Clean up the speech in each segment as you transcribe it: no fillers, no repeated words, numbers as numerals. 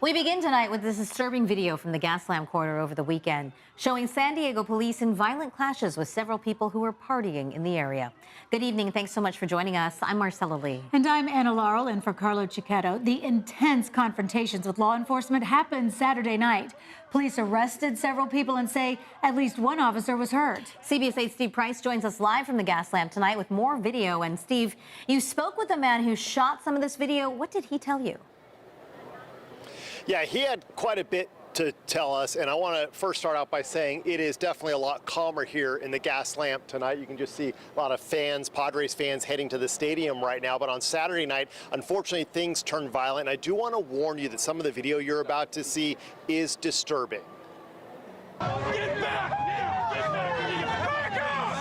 We begin tonight with this disturbing video from the Gaslamp Quarter over the weekend, showing San Diego police in violent clashes with several people who were partying in the area. Good evening. Thanks so much for joining us. I'm Marcella Lee. And I'm Anna Laurel, in for Carlo Chiquetto. The intense confrontations with law enforcement happened Saturday night. Police arrested several people and say at least one officer was hurt. CBS 8's Steve Price joins us live from the Gaslamp tonight with more video. And Steve, you spoke with the man who shot some of this video. What did he tell you? Yeah, he had quite a bit to tell us, and I want to first start out by saying it is definitely a lot calmer here in the Gaslamp tonight. You can just see a lot of fans, Padres fans, heading to the stadium right now. But on Saturday night, unfortunately, things turned violent. And I do want to warn you that some of the video you're about to see is disturbing. Get back now! Get back! Back off!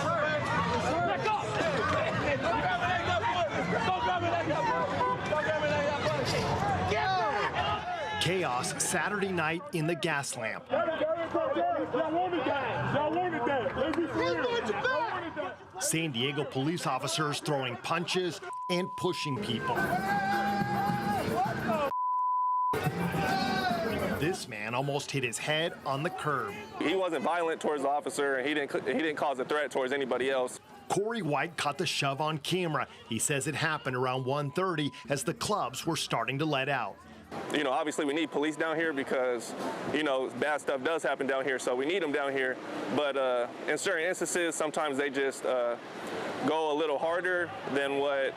Chaos Saturday night in the Gaslamp. San Diego police officers throwing punches and pushing people. This man almost hit his head on the curb. He wasn't violent towards the officer, and he didn't cause a threat towards anybody else. Corey White caught the shove on camera. He says it happened around 1:30 as the clubs were starting to let out. You know, obviously we need police down here because, you know, bad stuff does happen down here, so we need them down here. But in certain instances, sometimes they just go a little harder than what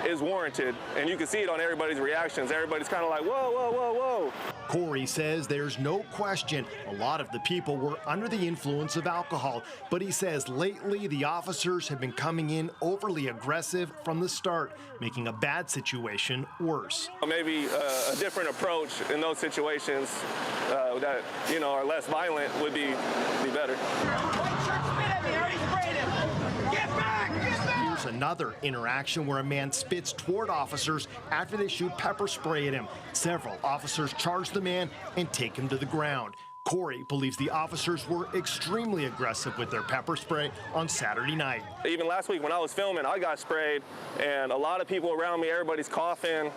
is warranted. And you can see it on everybody's reactions. Everybody's kind of like, whoa, whoa, whoa, whoa. Corey says there's no question a lot of the people were under the influence of alcohol, but he says lately the officers have been coming in overly aggressive from the start, making a bad situation worse. Maybe a different approach in those situations that, you know, are less violent would be better. Another interaction where a man spits toward officers after they shoot pepper spray at him. Several officers charge the man and take him to the ground. Corey believes the officers were extremely aggressive with their pepper spray on Saturday night. Even last week when I was filming, I got sprayed, and a lot of people around me, everybody's coughing,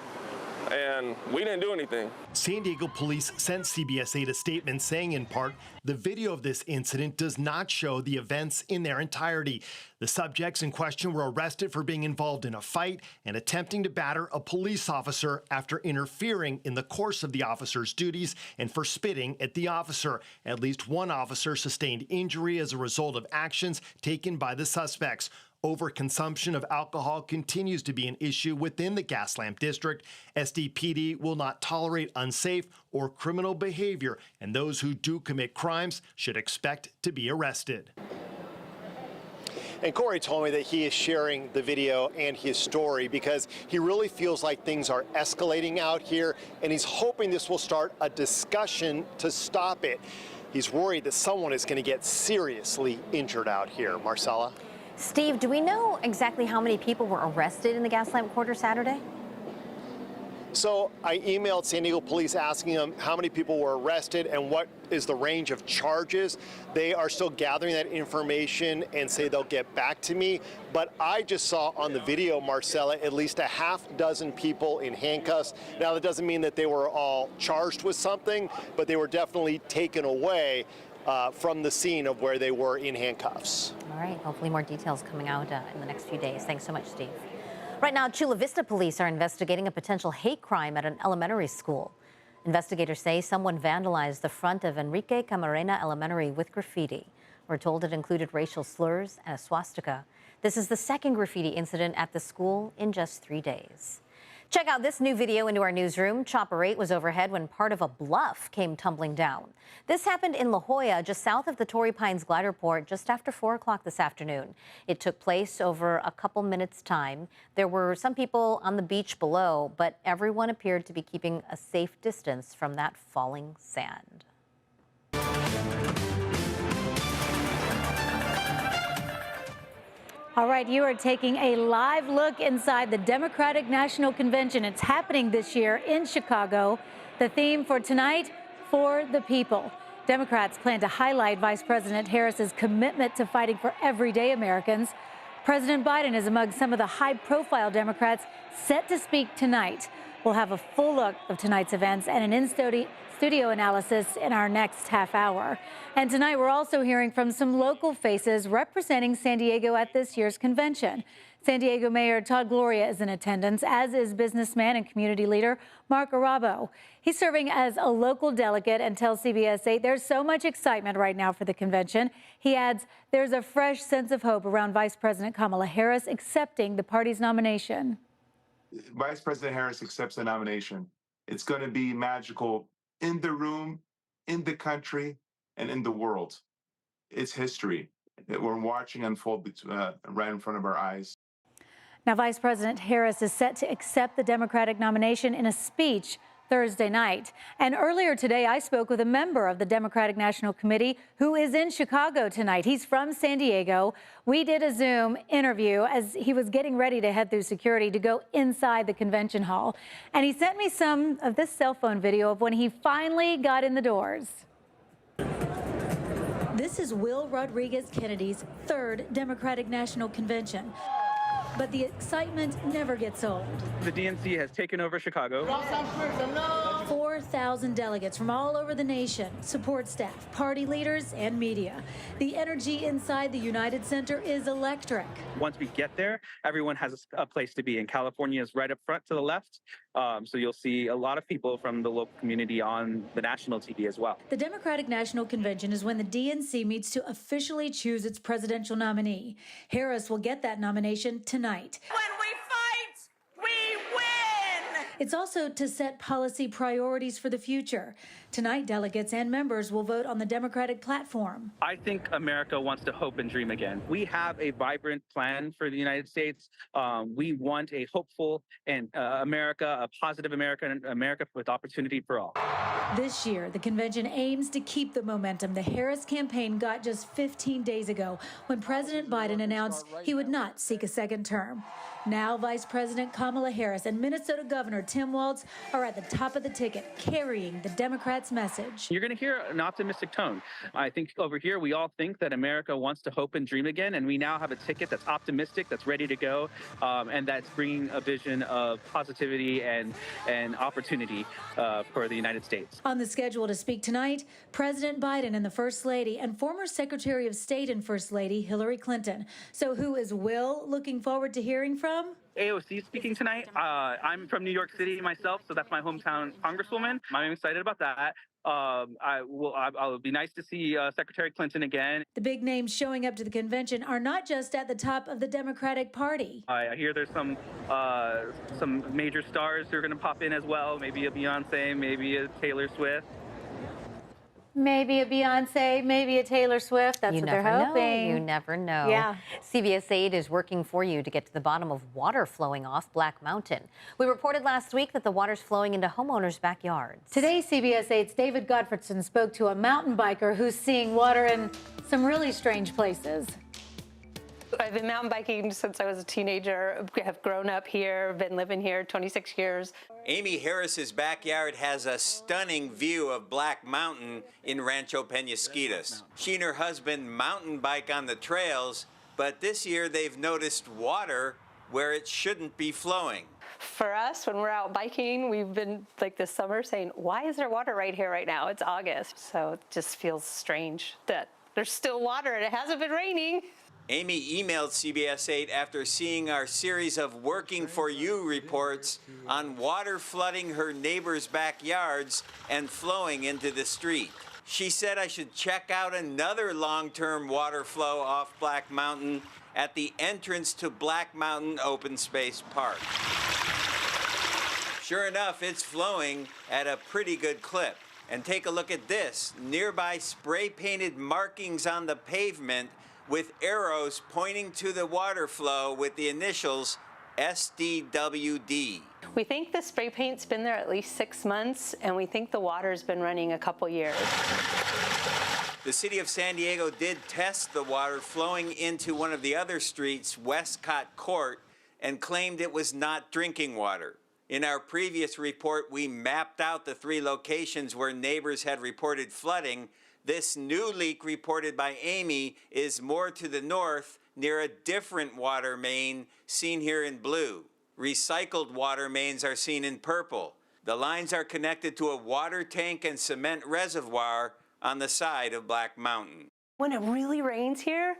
and we didn't do anything. San Diego police sent CBS 8 a statement saying, in part, the video of this incident does not show the events in their entirety. The subjects in question were arrested for being involved in a fight and attempting to batter a police officer after interfering in the course of the officer's duties and for spitting at the officer. At least one officer sustained injury as a result of actions taken by the suspects. Overconsumption of alcohol continues to be an issue within the Gaslamp district. SDPD will not tolerate unsafe or criminal behavior, and those who do commit crimes should expect to be arrested. And Corey told me that he is sharing the video and his story because he really feels like things are escalating out here, and he's hoping this will start a discussion to stop it. He's worried that someone is going to get seriously injured out here. Marcella? Steve, do we know exactly how many people were arrested in the Gaslamp Quarter Saturday? So I emailed San Diego police asking them how many people were arrested and what is the range of charges. They are still gathering that information and say they'll get back to me. But I just saw on the video, Marcella, at least a half dozen people in handcuffs. Now, that doesn't mean that they were all charged with something, but they were definitely taken away from the scene of where they were in handcuffs. All right, hopefully more details coming out in the next few days. Thanks so much, Steve. Right now, Chula Vista police are investigating a potential hate crime at an elementary school. Investigators say someone vandalized the front of Enrique Camarena Elementary with graffiti. We're told it included racial slurs and a swastika. This is the second graffiti incident at the school in just 3 days. Check out this new video into our newsroom. Chopper 8 was overhead when part of a bluff came tumbling down. This happened in La Jolla, just south of the Torrey Pines glider port, just after 4 o'clock this afternoon. It took place over a couple minutes' time. There were some people on the beach below, but everyone appeared to be keeping a safe distance from that falling sand. All right, you are taking a live look inside the Democratic National Convention. It's happening this year in Chicago. The theme for tonight, For the People. Democrats plan to highlight Vice President Harris's commitment to fighting for everyday Americans. President Biden is among some of the high-profile Democrats set to speak tonight. We'll have a full look of tonight's events and an in-studio analysis in our next half hour. And tonight we're also hearing from some local faces representing San Diego at this year's convention. San Diego Mayor Todd Gloria is in attendance, as is businessman and community leader Mark Arabo. He's serving as a local delegate and tells CBS 8 there's so much excitement right now for the convention. He adds there's a fresh sense of hope around Vice President Kamala Harris accepting the party's nomination. Vice President Harris accepts the nomination. It's going to be magical in the room, in the country, and in the world. It's history that we're watching unfold right in front of our eyes. Now, Vice President Harris is set to accept the Democratic nomination in a speech Thursday night. And earlier today, I spoke with a member of the Democratic National Committee who is in Chicago tonight. He's from San Diego. We did a Zoom interview as he was getting ready to head through security to go inside the convention hall. And he sent me some of this cell phone video of when he finally got in the doors. This is Will Rodriguez Kennedy's third Democratic National Convention. But the excitement never gets old. The DNC has taken over Chicago. 4,000 delegates from all over the nation, support staff, party leaders, and media. The energy inside the United Center is electric. Once we get there, everyone has a place to be. And California is right up front to the left. So you'll see a lot of people from the local community on the national TV as well. The Democratic National Convention is when the DNC meets to officially choose its presidential nominee. Harris will get that nomination tonight. When we fight, we win! It's also to set policy priorities for the future. Tonight, delegates and members will vote on the Democratic platform. I think America wants to hope and dream again. We have a vibrant plan for the United States. We want a hopeful and America, a positive America, and America with opportunity for all. This year, the convention aims to keep the momentum the Harris campaign got just 15 days ago when President Biden announced he would not seek a second term. Now, Vice President Kamala Harris and Minnesota Governor Tim Walz are at the top of the ticket, carrying the Democrats' message. You're going to hear an optimistic tone. I think over here, we all think that America wants to hope and dream again, and we now have a ticket that's optimistic, that's ready to go, and that's bringing a vision of positivity and opportunity for the United States. On the schedule to speak tonight, President Biden and the First Lady and former Secretary of State and First Lady Hillary Clinton. So who is Will looking forward to hearing from? AOC speaking tonight. I'm from New York City myself, so that's my hometown congresswoman. I'm excited about that. I'll be nice to see Secretary Clinton again. The big names showing up to the convention are not just at the top of the Democratic Party. I hear there's some major stars who are going to pop in as well. Maybe a Beyonce, maybe a Taylor Swift. Maybe a Beyonce, maybe a Taylor Swift. That's what they're hoping. You never know. Yeah. CBS 8 is working for you to get to the bottom of water flowing off Black Mountain. We reported last week that the water's flowing into homeowners' backyards. Today, CBS 8's David Godfredson spoke to a mountain biker who's seeing water in some really strange places. I've been mountain biking since I was a teenager. Have grown up here, been living here 26 years. Amy Harris's backyard has a stunning view of Black Mountain in Rancho Penasquitos. She and her husband mountain bike on the trails, but this year they've noticed water where it shouldn't be flowing. For us, when we're out biking, we've been like this summer saying, why is there water right here right now? It's August, so it just feels strange that there's still water and it hasn't been raining. Amy emailed CBS 8 after seeing our series of Working for You reports on water flooding her neighbors' backyards and flowing into the street. She said I should check out another long-term water flow off Black Mountain at the entrance to Black Mountain Open Space Park. Sure enough, it's flowing at a pretty good clip. And take a look at this. Nearby spray-painted markings on the pavement with arrows pointing to the water flow with the initials SDWD. We think the spray paint's been there at least 6 months, and we think the water's been running a couple years. The city of San Diego did test the water flowing into one of the other streets, Westcott Court, and claimed it was not drinking water. In our previous report, we mapped out the 3 locations where neighbors had reported flooding. This new leak reported by Amy is more to the north near a different water main seen here in blue. Recycled water mains are seen in purple. The lines are connected to a water tank and cement reservoir on the side of Black Mountain. When it really rains here,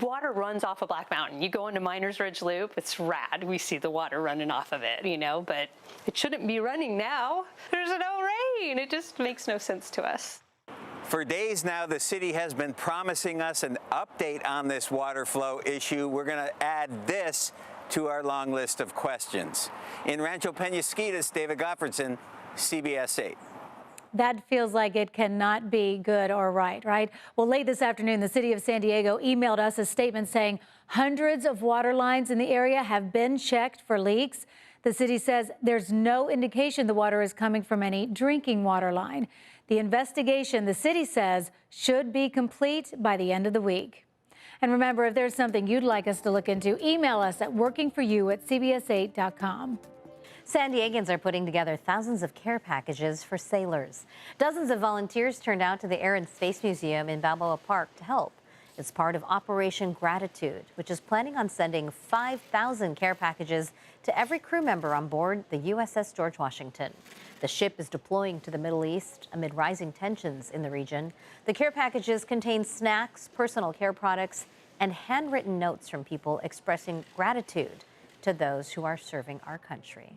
water runs off of Black Mountain. You go into Miners Ridge Loop, it's rad. We see the water running off of it, but it shouldn't be running now. There's no rain. It just makes no sense to us. For days now, the city has been promising us an update on this water flow issue. We're going to add this to our long list of questions. In Rancho Penasquitos, David Gottfredson, CBS 8. That feels like it cannot be good or right? Well, late this afternoon, the city of San Diego emailed us a statement saying hundreds of water lines in the area have been checked for leaks. The city says there's no indication the water is coming from any drinking water line. The investigation, the city says, should be complete by the end of the week. And remember, if there's something you'd like us to look into, email us at workingforyou@cbs8.com. San Diegans are putting together thousands of care packages for sailors. Dozens of volunteers turned out to the Air and Space Museum in Balboa Park to help. It's part of Operation Gratitude, which is planning on sending 5,000 care packages to every crew member on board the USS George Washington. The ship is deploying to the Middle East amid rising tensions in the region. The care packages contain snacks, personal care products, and handwritten notes from people expressing gratitude to those who are serving our country.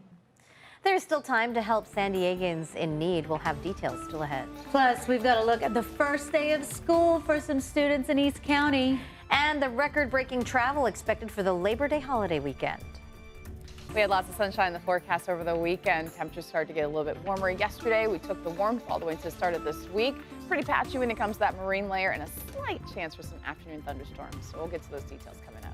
There's still time to help San Diegans in need. We'll have details still ahead. Plus, we've got a look at the first day of school for some students in East County. And the record-breaking travel expected for the Labor Day holiday weekend. We had lots of sunshine in the forecast over the weekend. Temperatures started to get a little bit warmer yesterday. We took the warmth all the way to the start of this week. Pretty patchy when it comes to that marine layer and a slight chance for some afternoon thunderstorms. So we'll get to those details coming up.